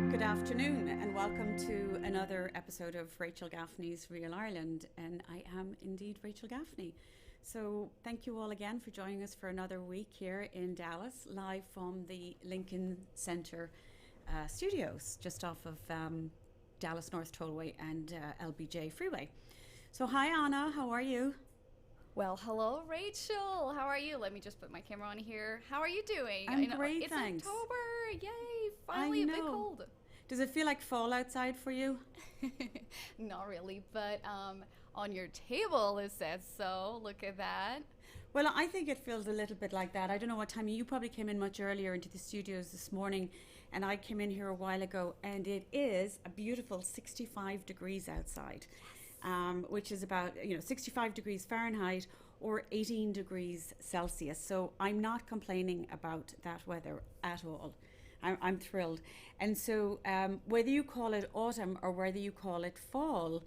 Good afternoon and welcome to another episode of Rachel Gaffney's Real Ireland, and I am indeed Rachel Gaffney. So thank you all again for joining us for another week here in Dallas, live from the Lincoln Center studios, just off of Dallas North Tollway and LBJ Freeway. So hi Anna, how are you? Well, hello, Rachel. How are you? Let me just put my camera on here. How are you doing? I'm great, it's thanks. October. Yay. Finally a bit cold. Does it feel like fall outside for you? Not really, but on your table it says so. Look at that. Well, I think it feels a little bit like that. I don't know what time you probably came in much earlier into the studios this morning, and I came in here a while ago, and it is a beautiful 65 degrees outside. Which is about 65 degrees Fahrenheit or 18 degrees Celsius. So I'm not complaining about that weather at all. I'm thrilled. And so whether you call it autumn or whether you call it fall,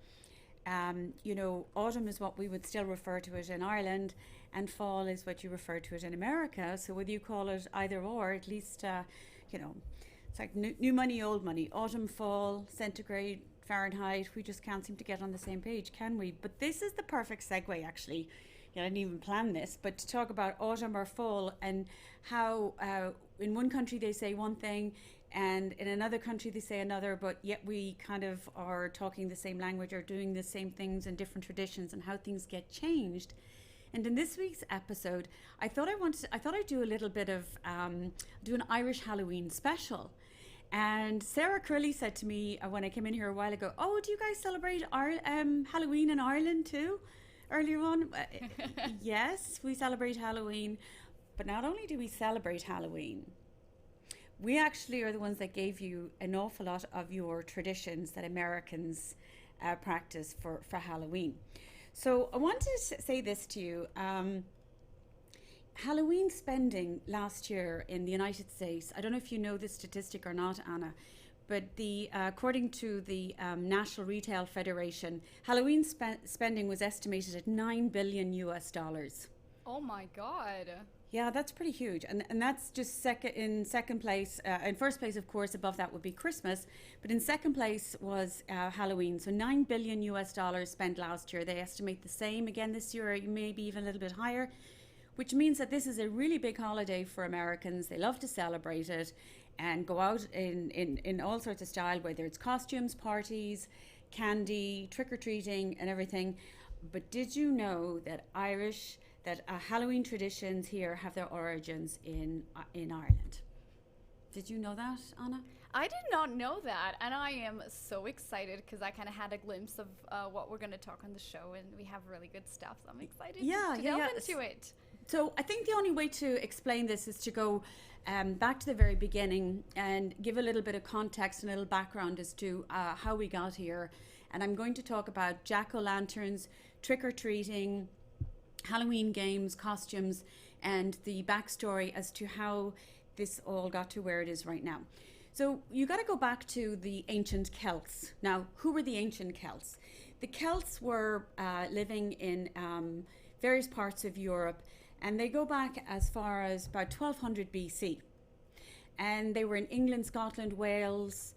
autumn is what we would still refer to it in Ireland, and fall is what you refer to it in America. So whether you call it either or, at least, it's like new money, old money, autumn, fall, centigrade, Fahrenheit. We just can't seem to get on the same page, can we? But this is the perfect segue, actually. I didn't even plan this, but to talk about autumn or fall and how in one country they say one thing and in another country they say another, but yet we kind of are talking the same language or doing the same things in different traditions and how things get changed. And in this week's episode, I thought I'd do a little bit of do an Irish Halloween special. And Sarah Curley said to me when I came in here a while ago, "Oh, do you guys celebrate Halloween in Ireland too?" Earlier on, yes, we celebrate Halloween. But not only do we celebrate Halloween, we actually are the ones that gave you an awful lot of your traditions that Americans practice for Halloween. So I wanted to say this to you. Halloween spending last year in the United States, I don't know if you know this statistic or not, Anna, but according to the National Retail Federation, Halloween spending was estimated at $9 billion US. Oh my God. Yeah, that's pretty huge. And that's just in second place. In first place, of course, above that would be Christmas. But in second place was Halloween. So $9 billion US spent last year. They estimate the same again this year, maybe even a little bit higher, which means that this is a really big holiday for Americans. They love to celebrate it and go out in all sorts of style, whether it's costumes, parties, candy, trick-or-treating and everything. But did you know that Halloween traditions here have their origins in Ireland? Did you know that, Anna? I did not know that, and I am so excited because I kind of had a glimpse of what we're going to talk on the show, and we have really good stuff, so I'm excited to delve into it. So I think the only way to explain this is to go back to the very beginning and give a little bit of context and a little background as to how we got here. And I'm going to talk about jack-o'-lanterns, trick-or-treating, Halloween games, costumes, and the backstory as to how this all got to where it is right now. So you got to go back to the ancient Celts. Now, who were the ancient Celts? The Celts were living in various parts of Europe, and they go back as far as about 1200 BC. And they were in England, Scotland, Wales,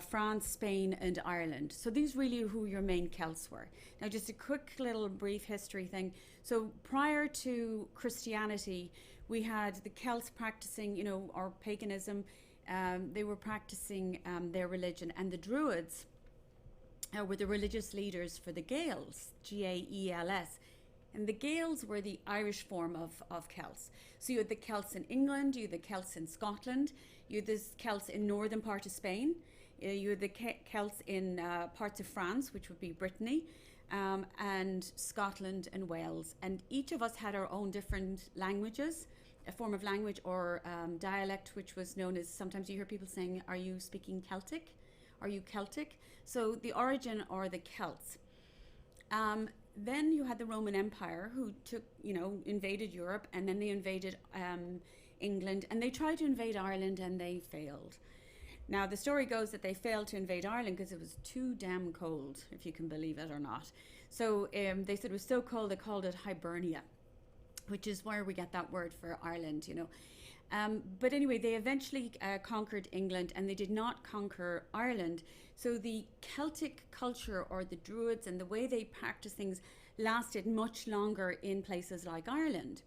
France, Spain, and Ireland. So these really are who your main Celts were. Now, just a quick little brief history thing. So prior to Christianity, we had the Celts practicing, or paganism. They were practicing their religion, and the Druids were the religious leaders for the Gaels, Gaels. And the Gaels were the Irish form of Celts. So you had the Celts in England, you had the Celts in Scotland, you had the Celts in northern part of Spain, you had the Celts in parts of France, which would be Brittany, and Scotland and Wales. And each of us had our own different languages, a form of language or dialect, which was known as, sometimes you hear people saying, are you speaking Celtic? Are you Celtic? So the origin are the Celts. Then you had the Roman Empire, who took, invaded Europe, and then they invaded England, and they tried to invade Ireland, and they failed. Now, the story goes that they failed to invade Ireland because it was too damn cold, if you can believe it or not. So they said it was so cold, they called it Hibernia, which is where we get that word for Ireland, But anyway, they eventually conquered England, and they did not conquer Ireland. So the Celtic culture, or the Druids, and the way they practiced things lasted much longer in places like Ireland.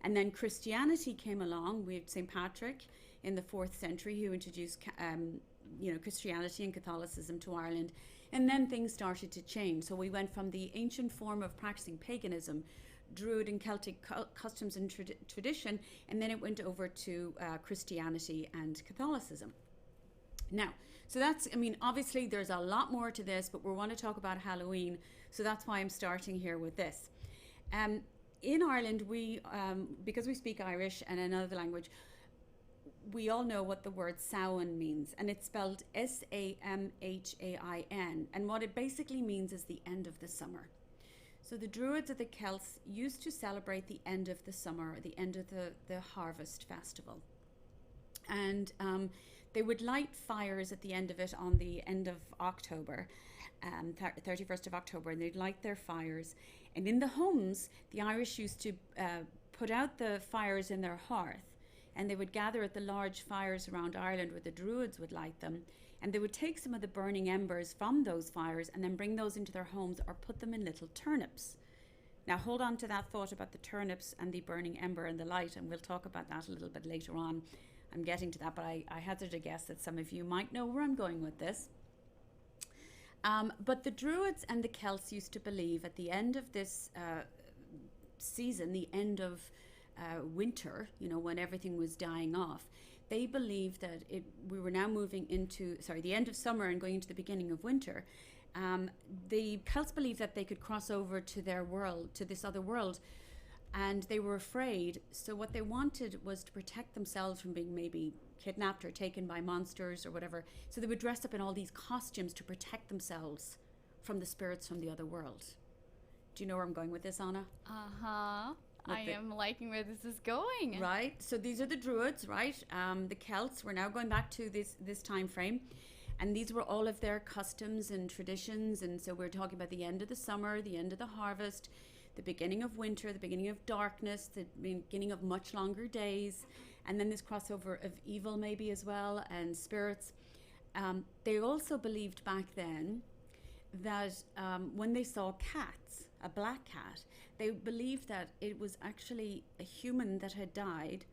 And then Christianity came along. We had St. Patrick in the 4th century who introduced Christianity and Catholicism to Ireland. And then things started to change. So we went from the ancient form of practicing paganism, Druid and Celtic customs and tradition, and then it went over to Christianity and Catholicism. Now, so that's, obviously there's a lot more to this, but we want to talk about Halloween, so that's why I'm starting here with this. In Ireland, we, because we speak Irish and another language, we all know what the word Samhain means, and it's spelled Samhain, and what it basically means is the end of the summer. So the Druids of the Celts used to celebrate the end of the summer, the end of the harvest festival. And they would light fires at the end of it on the end of October, 31st of October, and they'd light their fires. And in the homes, the Irish used to put out the fires in their hearth, and they would gather at the large fires around Ireland where the Druids would light them. And they would take some of the burning embers from those fires and then bring those into their homes or put them in little turnips. Now hold on to that thought about the turnips and the burning ember and the light, and we'll talk about that a little bit later on. I'm getting to that, but I hazard a guess that some of you might know where I'm going with this. But the Druids and the Celts used to believe at the end of this season, the end of winter, when everything was dying off, they believed that we were now moving into, the end of summer and going into the beginning of winter. The Celts believed that they could cross over to their world, to this other world, and they were afraid. So what they wanted was to protect themselves from being maybe kidnapped or taken by monsters or whatever. So they would dress up in all these costumes to protect themselves from the spirits from the other world. Do you know where I'm going with this, Anna? Uh-huh. I am liking where this is going. Right. So these are the Druids, right? The Celts. We're now going back to this time frame. And these were all of their customs and traditions. And so we're talking about the end of the summer, the end of the harvest, the beginning of winter, the beginning of darkness, the beginning of much longer days. And then this crossover of evil maybe as well, and spirits. They also believed back then that when they saw cats, a black cat, they believed that it was actually a human that had died,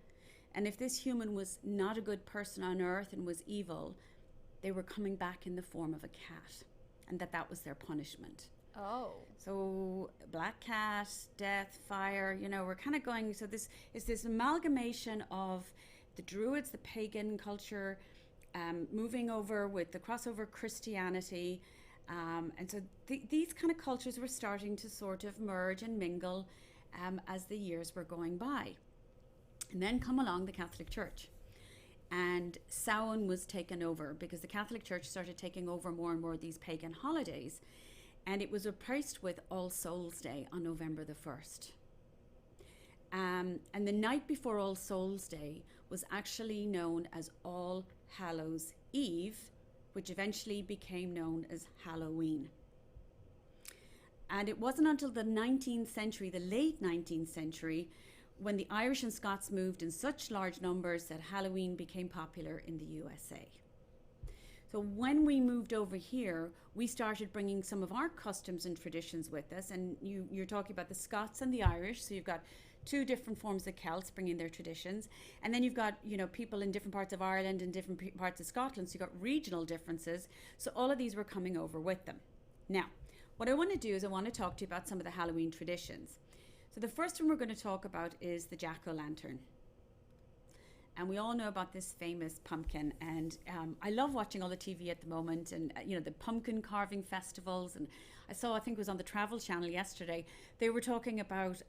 and if this human was not a good person on earth and was evil, they were coming back in the form of a cat, and that was their punishment. Oh. So black cat, death, fire, we're kind of going, so this is this amalgamation of the Druids, the pagan culture, moving over with the crossover Christianity. And so these kind of cultures were starting to sort of merge and mingle as the years were going by. And then come along the Catholic Church. And Samhain was taken over because the Catholic Church started taking over more and more of these pagan holidays. And it was replaced with All Souls Day on November the 1st. And the night before All Souls Day was actually known as All Hallows Eve, which eventually became known as Halloween. And it wasn't until the 19th century, the late 19th century, when the Irish and Scots moved in such large numbers that Halloween became popular in the USA. So when we moved over here, we started bringing some of our customs and traditions with us. And you're talking about the Scots and the Irish. So you've got two different forms of Celts bringing their traditions. And then you've got, people in different parts of Ireland and different parts of Scotland. So you've got regional differences. So all of these were coming over with them. Now, what I want to do is I want to talk to you about some of the Halloween traditions. So the first one we're going to talk about is the jack-o'-lantern. And we all know about this famous pumpkin. And I love watching all the TV at the moment, and the pumpkin carving festivals. And I think it was on the Travel Channel yesterday, they were talking about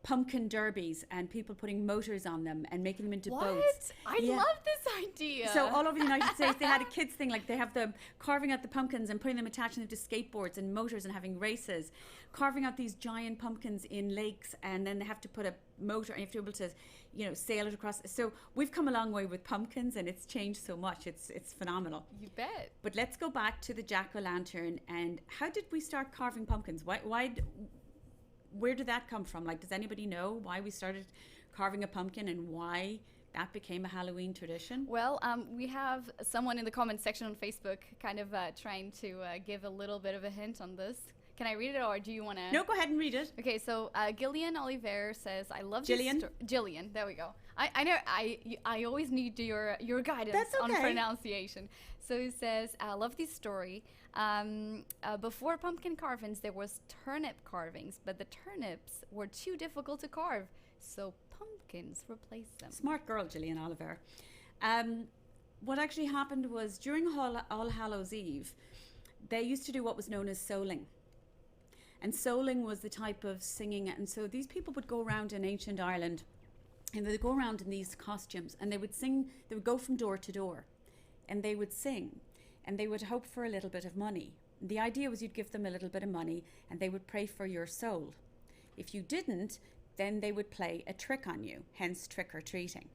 pumpkin derbies and people putting motors on them and making them into boats. I love this idea. So all over the United States, they had a kids thing, like they have the carving out the pumpkins and putting them, attaching them to skateboards and motors and having races, carving out these giant pumpkins in lakes, and then they have to put a motor and you have to be able to, sail it across. So we've come a long way with pumpkins, and it's changed so much. It's phenomenal. You bet. But let's go back to the jack-o'-lantern. And how did we start carving pumpkins? Where did that come from? Like, does anybody know why we started carving a pumpkin and why that became a Halloween tradition? Well, we have someone in the comment section on Facebook kind of trying to give a little bit of a hint on this. Can I read it, or do you want to? No, go ahead and read it. Okay, so Gillian Oliver says, "I love Jillian. Jillian, there we go. I know I always need your guidance on pronunciation." So he says, "I love this story. Before pumpkin carvings, there was turnip carvings, but the turnips were too difficult to carve, so pumpkins replaced them." Smart girl, Gillian Oliver. What actually happened was during All Hallows Eve, they used to do what was known as souling. And souling was the type of singing. And so these people would go around in ancient Ireland, and they'd go around in these costumes, and they would sing. They would go from door to door, and they would sing, and they would hope for a little bit of money. The idea was you'd give them a little bit of money, and they would pray for your soul. If you didn't, then they would play a trick on you, hence trick-or-treating.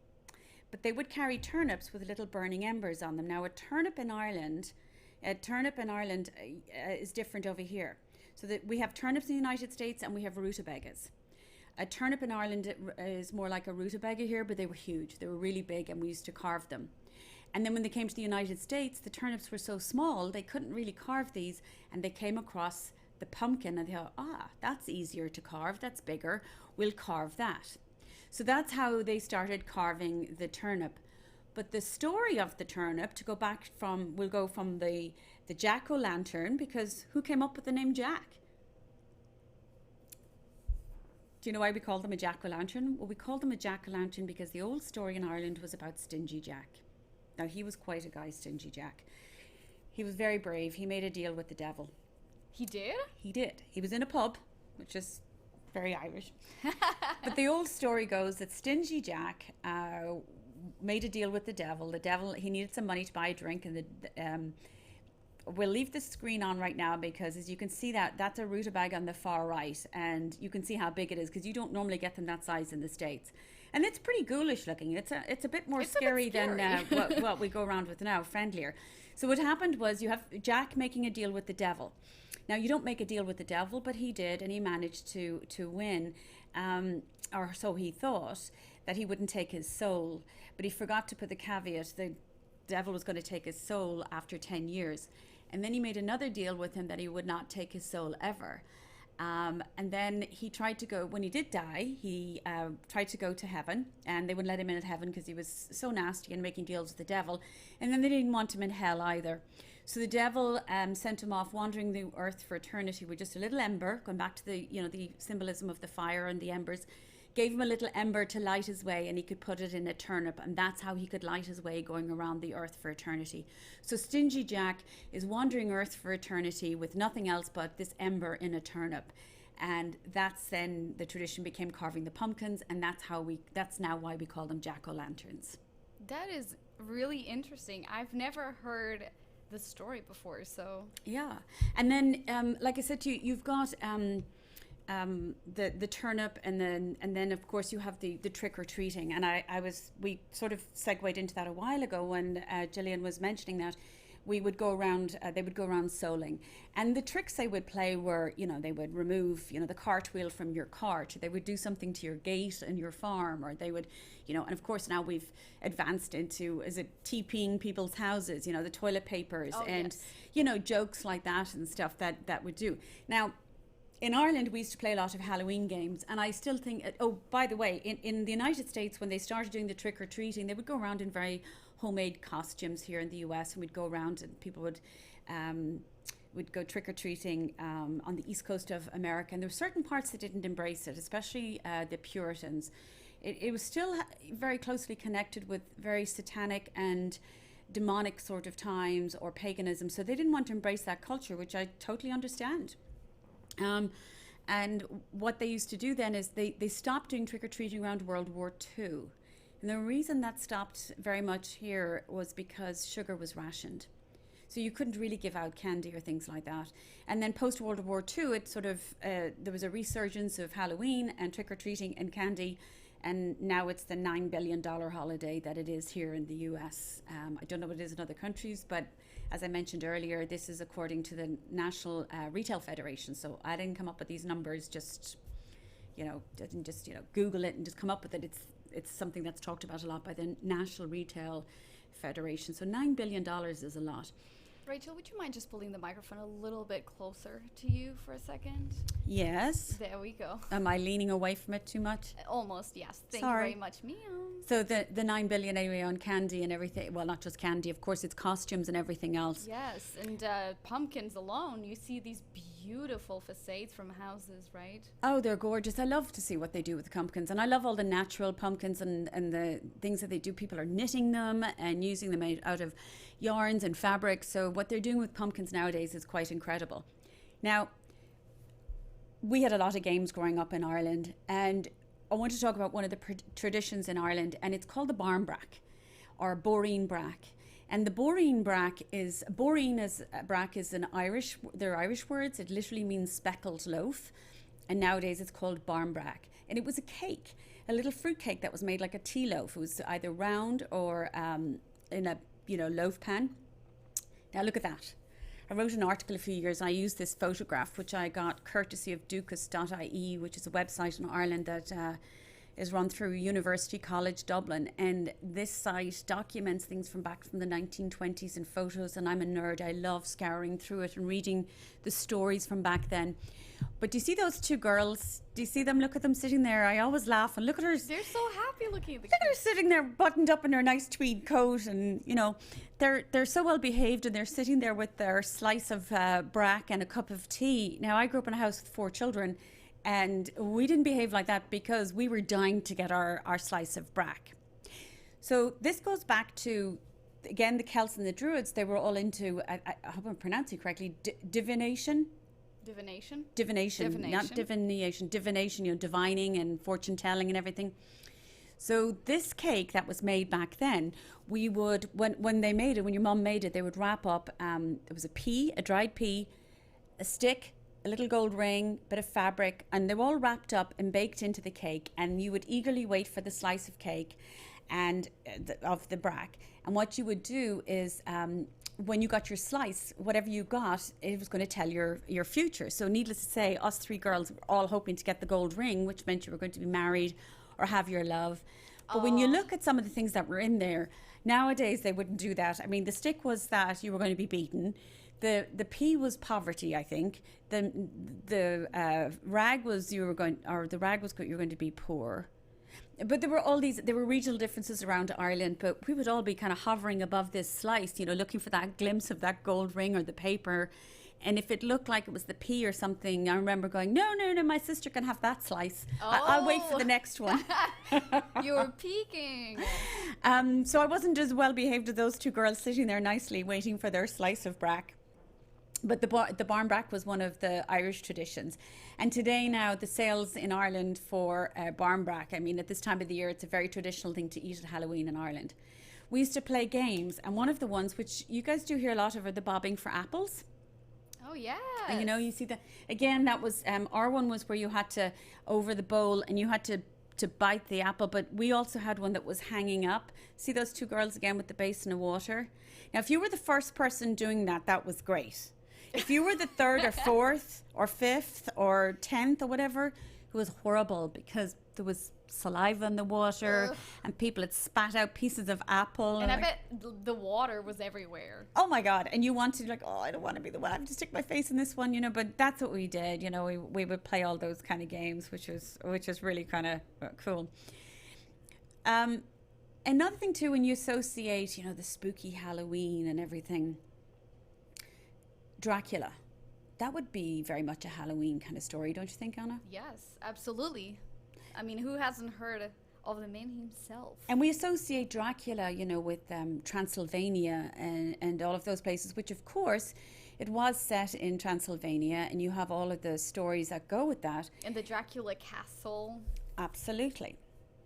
But they would carry turnips with little burning embers on them. Now, a turnip in Ireland is different over here. So that we have turnips in the United States and we have rutabagas. A turnip in Ireland is more like a rutabaga here, but they were huge. They were really big, and we used to carve them. And then when they came to the United States, the turnips were so small, they couldn't really carve these, and they came across the pumpkin and they thought, that's easier to carve, that's bigger, we'll carve that. So that's how they started carving the turnip. But the story of the turnip, we'll go from the jack-o'-lantern, because who came up with the name Jack? Do you know why we called them a jack-o'-lantern? Well, we called them a jack-o'-lantern because the old story in Ireland was about Stingy Jack. Now, he was quite a guy, Stingy Jack. He was very brave. He made a deal with the devil. He did? He did. He was in a pub, which is very Irish. But the old story goes that Stingy Jack made a deal with the devil. The devil, he needed some money to buy a drink, and we'll leave the screen on right now, because as you can see, that's a rutabaga on the far right, and you can see how big it is, because you don't normally get them that size in the States. And it's pretty ghoulish looking. It's a bit more scary than what we go around with now, friendlier. So what happened was you have Jack making a deal with the devil. Now, you don't make a deal with the devil, but he did, and he managed to win, or so he thought, that he wouldn't take his soul. But he forgot to put the caveat, the devil was going to take his soul after 10 years. And then he made another deal with him that he would not take his soul ever. And then he tried to go, when he did die, he tried to go to heaven, and they wouldn't let him in at heaven because he was so nasty and making deals with the devil. And then they didn't want him in hell either. So the devil sent him off wandering the earth for eternity with just a little ember, going back to the symbolism of the fire and the embers, gave him a little ember to light his way, and he could put it in a turnip, and that's how he could light his way going around the earth for eternity. So Stingy Jack is wandering earth for eternity with nothing else but this ember in a turnip. And that's then the tradition became carving the pumpkins, and that's now why we call them jack-o'-lanterns. That is really interesting. I've never heard the story before, so yeah. And then like I said to you, you've got the turnip, and then of course you have the trick-or-treating, and we sort of segued into that a while ago when Gillian was mentioning that we would go around, they would go around souling, and the tricks they would play were, they would remove, the cartwheel from your cart, they would do something to your gate and your farm, or they would, and of course now we've advanced into, is it TPing people's houses, the toilet papers, and, yes. Jokes like that and stuff that would do. Now, in Ireland, we used to play a lot of Halloween games, and I still think, oh, by the way, in the United States, when they started doing the trick-or-treating, they would go around in very homemade costumes here in the US, and we'd go around and people would go trick-or-treating on the east coast of America, and there were certain parts that didn't embrace it, especially the Puritans. It was still very closely connected with very satanic and demonic sort of times or paganism, so they didn't want to embrace that culture, which I totally understand. And what they used to do then is they stopped doing trick-or-treating around World War II. And the reason that stopped very much here was because sugar was rationed. So you couldn't really give out candy or things like that. And then post-World War II, it sort of, there was a resurgence of Halloween and trick-or-treating and candy. And now it's the $9 billion holiday that it is here in the US. I don't know what it is in other countries, but as I mentioned earlier, this is according to the National Retail Federation. So I didn't come up with these numbers, didn't just Google it and just come up with it. It's something that's talked about a lot by the National Retail Federation. So $9 billion is a lot. Rachel, would you mind just pulling the microphone a little bit closer to you for a second? Yes. There we go. Am I leaning away from it too much? Almost, yes. Thank Sorry. you very much, Meow. So the $9 billion anyway on candy and everything. Well, not just candy, of course, it's costumes and everything else. Yes, and pumpkins alone. You see these beautiful facades from houses, right? Oh, they're gorgeous. I love to see what they do with the pumpkins. And I love all the natural pumpkins and the things that they do. People are knitting them and using them out of yarns and fabric. So what they're doing with pumpkins nowadays is quite incredible. Now, we had a lot of games growing up in Ireland, and I want to talk about one of the traditions in Ireland, and it's called the barn Brak or boreen Brak. And the boreen Brak is Brak is they're Irish words. It literally means speckled loaf, and nowadays it's called barn Brak. And it was a cake, a little fruit cake that was made like a tea loaf. It was either round or in a loaf pan. Now look at that. I wrote an article a few years. I used this photograph, which I got courtesy of ducas.ie, which is a website in Ireland that is run through University College Dublin. And this site documents things from back from the 1920s in photos. And I'm a nerd. I love scouring through it and reading the stories from back then. But do you see those two girls? Do you see them? Look at them sitting there. I always laugh and look at her. They're so happy looking at the Look at her sitting there buttoned up in her nice tweed coat, and they're so well behaved, and they're sitting there with their slice of Brak and a cup of tea. Now, I grew up in a house with 4 children, and we didn't behave like that because we were dying to get our slice of Brak. So this goes back to, again, the Celts and the Druids. They were all into, I hope I'm pronouncing it correctly, divination. Divination? Divination, not divination. Divination, divining and fortune telling and everything. So this cake that was made back then, we would, when they made it, when your mum made it, they would wrap up, there was a dried pea, a stick, a little gold ring, bit of fabric, and they were all wrapped up and baked into the cake, and you would eagerly wait for the slice of cake and of the Brak. And what you would do is, when you got your slice, whatever you got, it was going to tell your future. So needless to say, us 3 girls were all hoping to get the gold ring, which meant you were going to be married or have your love. But when you look at some of the things that were in there, nowadays they wouldn't do that. I mean, the stick was that you were going to be beaten. The pea was poverty, I think. The rag was you were going to be poor. But there were regional differences around Ireland, but we would all be kind of hovering above this slice, looking for that glimpse of that gold ring or the paper. And if it looked like it was the pea or something, I remember going, no, my sister can have that slice. I'll wait for the next one. You're peeking. So I wasn't as well behaved as those 2 girls sitting there nicely waiting for their slice of Brak. But the barn Brak was one of the Irish traditions. And today now, the sales in Ireland for barn Brak, I mean, at this time of the year, it's a very traditional thing to eat at Halloween in Ireland. We used to play games, and one of the ones, which you guys do hear a lot of, are the bobbing for apples. Oh, yeah. And you see that, again, that was, our one was where you had to, over the bowl, and you had to bite the apple, but we also had one that was hanging up. See those 2 girls again with the basin of water? Now, if you were the first person doing that, that was great. If you were the 3rd or 4th or 5th or 10th or whatever, it was horrible because there was saliva in the water. Ugh. And people had spat out pieces of apple. And I bet the water was everywhere. Oh my God. And you wanted, like, oh, I don't want to be the one. I have to stick my face in this one, but that's what we did. We would play all those kind of games, which is really kind of cool. Another thing too, when you associate, the spooky Halloween and everything, Dracula, that would be very much a Halloween kind of story, don't you think, Anna? Yes, absolutely. I mean, who hasn't heard of the man himself? And we associate Dracula, with Transylvania and all of those places, which of course it was set in Transylvania, and you have all of the stories that go with that. And the Dracula castle. Absolutely.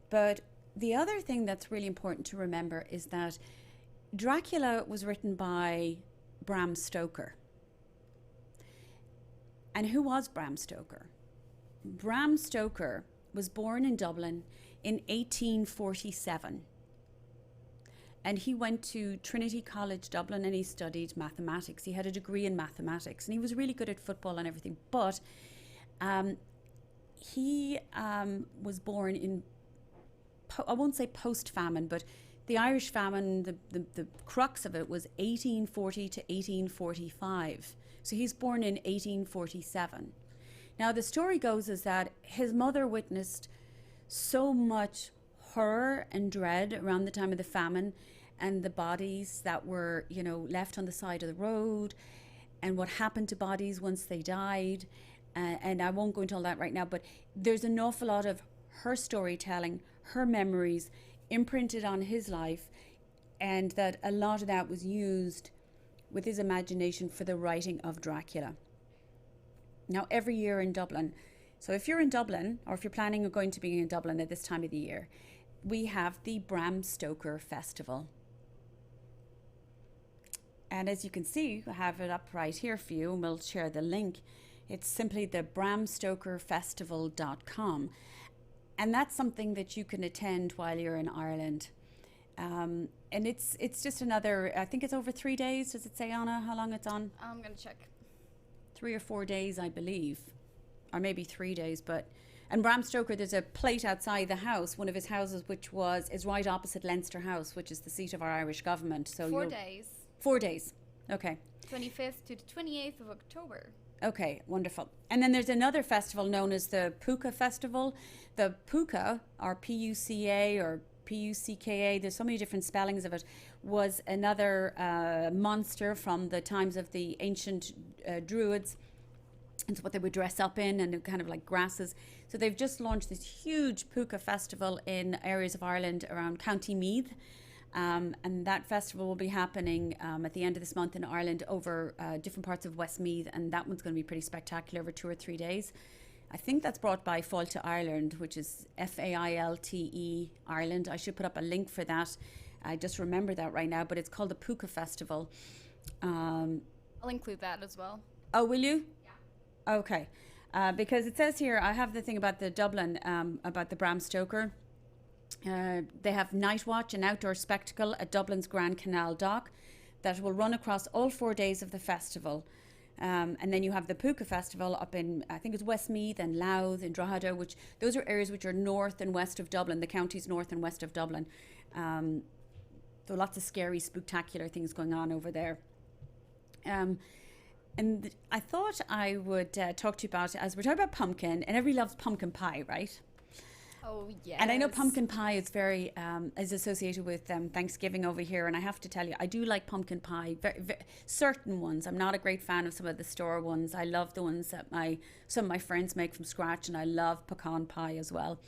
But the other thing that's really important to remember is that Dracula was written by Bram Stoker. And who was Bram Stoker? Bram Stoker was born in Dublin in 1847. And he went to Trinity College Dublin and he studied mathematics. He had a degree in mathematics and he was really good at football and everything. But he was born in, I won't say post-famine, but the Irish famine, the crux of it was 1840 to 1845. So he's born in 1847. Now the story goes is that his mother witnessed so much horror and dread around the time of the famine, and the bodies that were, left on the side of the road, and what happened to bodies once they died. And I won't go into all that right now, but there's an awful lot of her storytelling, her memories imprinted on his life, and that a lot of that was used with his imagination for the writing of Dracula. Now, every year in Dublin, so if you're in Dublin, or if you're planning on going to be in Dublin at this time of the year, we have the Bram Stoker Festival. And as you can see, I have it up right here for you, and we'll share the link. It's simply the bramstokerfestival.com. And that's something that you can attend while you're in Ireland. And it's just another, I think it's over 3 days. Does it say, Anna, how long it's on? I'm going to check. 3 or 4 days, I believe. Or maybe 3 days, and Bram Stoker, there's a plate outside the house, one of his houses, which is right opposite Leinster House, which is the seat of our Irish government. So 4 days. 4 days. Okay. 25th to the 28th of October. Okay, wonderful. And then there's another festival known as the Puka Festival. The Puka, or P-U-C-A or P-U-C-K-A, there's so many different spellings of it, was another monster from the times of the ancient Druids. It's what they would dress up in, and kind of like grasses. So they've just launched this huge Puka Festival in areas of Ireland around County Meath. And that festival will be happening at the end of this month in Ireland over different parts of Westmeath, and that one's going to be pretty spectacular over 2 or 3 days. I think that's brought by Fáilte Ireland, which is F-A-I-L-T-E Ireland. I should put up a link for that. I just remember that right now, but it's called the Puka Festival. I'll include that as well. Oh, will you? Yeah. Okay. Because it says here, I have the thing about the Dublin, about the Bram Stoker. They have Night Watch, an outdoor spectacle at Dublin's Grand Canal Dock that will run across all 4 days of the festival. And then you have the Puka Festival up in, I think it's Westmeath and Louth and Drogheda, which those are areas which are north and west of Dublin, the counties north and west of Dublin. There are lots of scary, spectacular things going on over there. And I thought I would talk to you about, as we're talking about pumpkin, and everybody loves pumpkin pie, right? Oh, yes. And I know pumpkin pie is very is associated with Thanksgiving over here, and I have to tell you, I do like pumpkin pie, certain ones. I'm not a great fan of some of the store ones. I love the ones that some of my friends make from scratch, and I love pecan pie as well.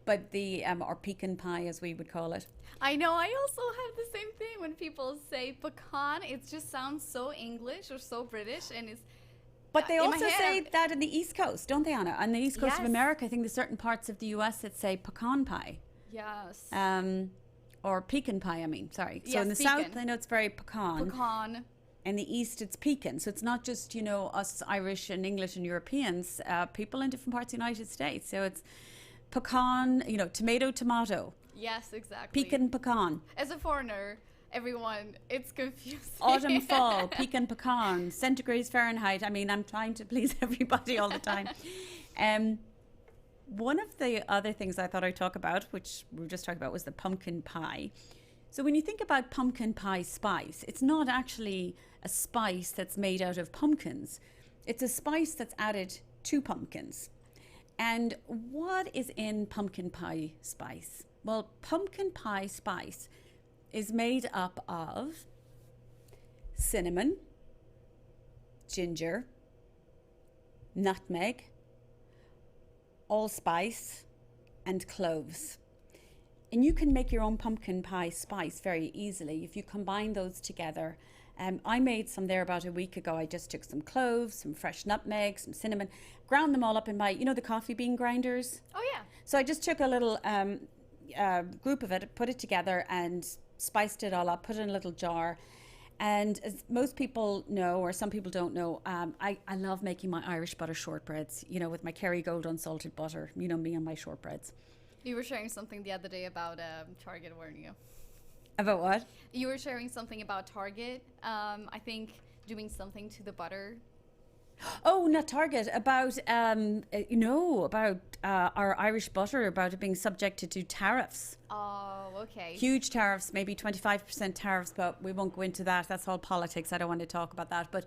But the or pecan pie, as we would call it. I know. I also have the same thing when people say pecan. It just sounds so English or so British, and it's. But they also say that in the East Coast, don't they, Anna? On the East Coast Yes. of America, I think there's certain parts of the US that say pecan pie. Yes. Or pecan pie, I mean, sorry. So Yes, in the pecan. South, I know it's very pecan. Pecan. In the East, it's pecan. So it's not just, us Irish and English and Europeans, people in different parts of the United States. So it's pecan, tomato. Yes, exactly. Pecan. As a foreigner, everyone, it's confusing. Autumn, fall, pecan, centigrades, Fahrenheit. I mean, I'm trying to please everybody all the time. one of the other things I thought I'd talk about, which we were just talking about, was the pumpkin pie. So when you think about pumpkin pie spice, it's not actually a spice that's made out of pumpkins. It's a spice that's added to pumpkins. And what is in pumpkin pie spice? Well, pumpkin pie spice is made up of cinnamon, ginger, nutmeg, allspice, and cloves. And you can make your own pumpkin pie spice very easily if you combine those together. I made some there about a week ago. I just took some cloves, some fresh nutmeg, some cinnamon, ground them all up in my, the coffee bean grinders. Oh, yeah. So I just took a little group of it, put it together and spiced it all up, put it in a little jar. And as most people know, or some people don't know, I love making my Irish butter shortbreads, with my Kerrygold unsalted butter, me and my shortbreads. You were sharing something the other day about Target, weren't you? About what? You were sharing something about Target. I think doing something to the butter. Oh, not Target. About about our Irish butter, about it being subjected to tariffs. Oh, okay. Huge tariffs, maybe 25% tariffs, but we won't go into that. That's all politics. I don't want to talk about that. But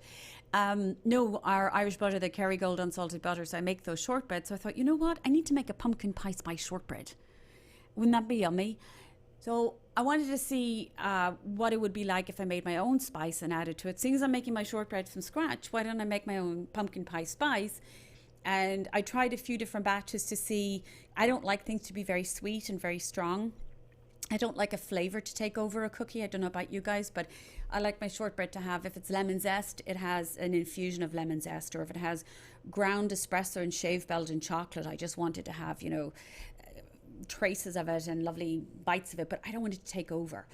no, our Irish butter, the Kerrygold unsalted butter. So I make those shortbreads. So I thought, you know what? I need to make a pumpkin pie spice shortbread. Wouldn't that be yummy? So I wanted to see what it would be like if I made my own spice and added to it. Seeing as I'm making my shortbread from scratch, why don't I make my own pumpkin pie spice? And I tried a few different batches to see. I don't like things to be very sweet and very strong. I don't like a flavour to take over a cookie. I don't know about you guys, but I like my shortbread to have, if it's lemon zest, it has an infusion of lemon zest. Or if it has ground espresso and shaved Belgian chocolate, I just want it to have, traces of it and lovely bites of it, but I don't want it to take over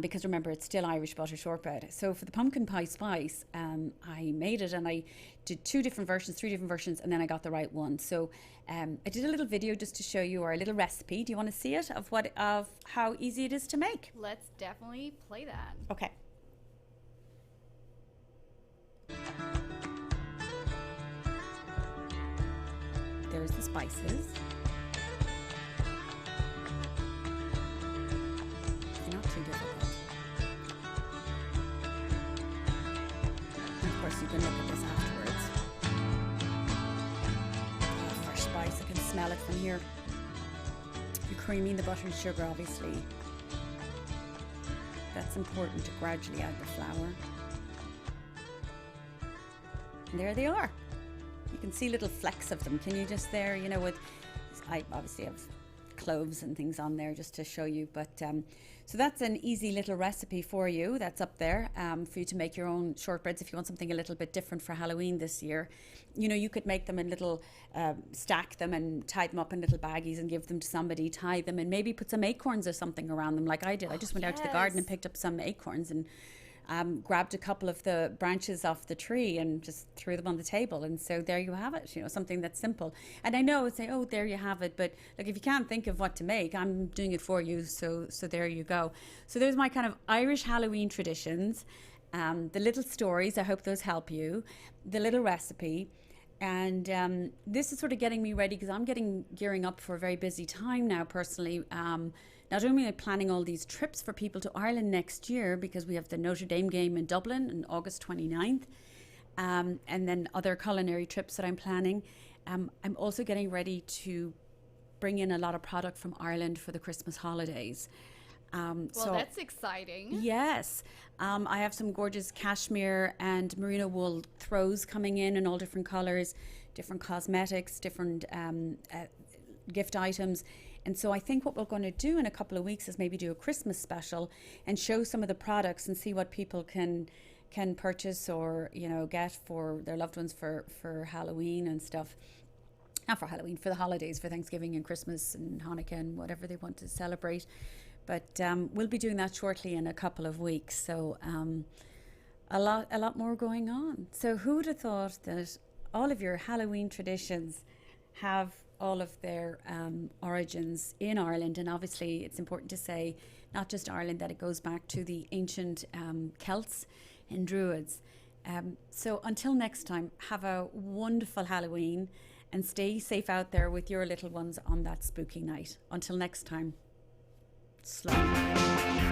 because remember, it's still Irish butter shortbread. So for the pumpkin pie spice, I made it and I did 3 different versions, and then I got the right one. So I did a little video just to show you, or a little recipe. Do you want to see it of how easy it is to make? Let's definitely play that. Okay. There's the spices. Too difficult. And of course, you can look at this afterwards. Oh, fresh spice, I can smell it from here. You're creaming the butter and sugar, obviously. That's important to gradually add the flour. And there they are. You can see little flecks of them. Can you just there, I obviously have cloves and things on there just to show you, but so that's an easy little recipe for you that's up there for you to make your own shortbreads if you want something a little bit different for Halloween this year. You could make them in little stack them and tie them up in little baggies and give them to somebody, tie them, and maybe put some acorns or something around them like I did. I just went out to the garden and picked up some acorns and grabbed a couple of the branches off the tree and just threw them on the table. And so there you have it, something that's simple. And I know it's say, oh, there you have it. But like, if you can't think of what to make, I'm doing it for you. So there you go. So there's my kind of Irish Halloween traditions, the little stories. I hope those help you, the little recipe. And this is sort of getting me ready because I'm gearing up for a very busy time now personally. Not only am I planning all these trips for people to Ireland next year because we have the Notre Dame game in Dublin on August 29th, and then other culinary trips that I'm planning. I'm also getting ready to bring in a lot of product from Ireland for the Christmas holidays. So that's exciting. Yes. I have some gorgeous cashmere and merino wool throws coming in all different colours, different cosmetics, different gift items. And so I think what we're going to do in a couple of weeks is maybe do a Christmas special and show some of the products and see what people can purchase or, get for their loved ones for Halloween and stuff. Not for Halloween, for the holidays, for Thanksgiving and Christmas and Hanukkah and whatever they want to celebrate. But we'll be doing that shortly in a couple of weeks. So a lot more going on. So who would have thought that all of your Halloween traditions have all of their origins in Ireland? And obviously it's important to say not just Ireland, that it goes back to the ancient Celts and Druids. So until next time, have a wonderful Halloween. and stay safe out there with your little ones on that spooky night. Until next time, slán.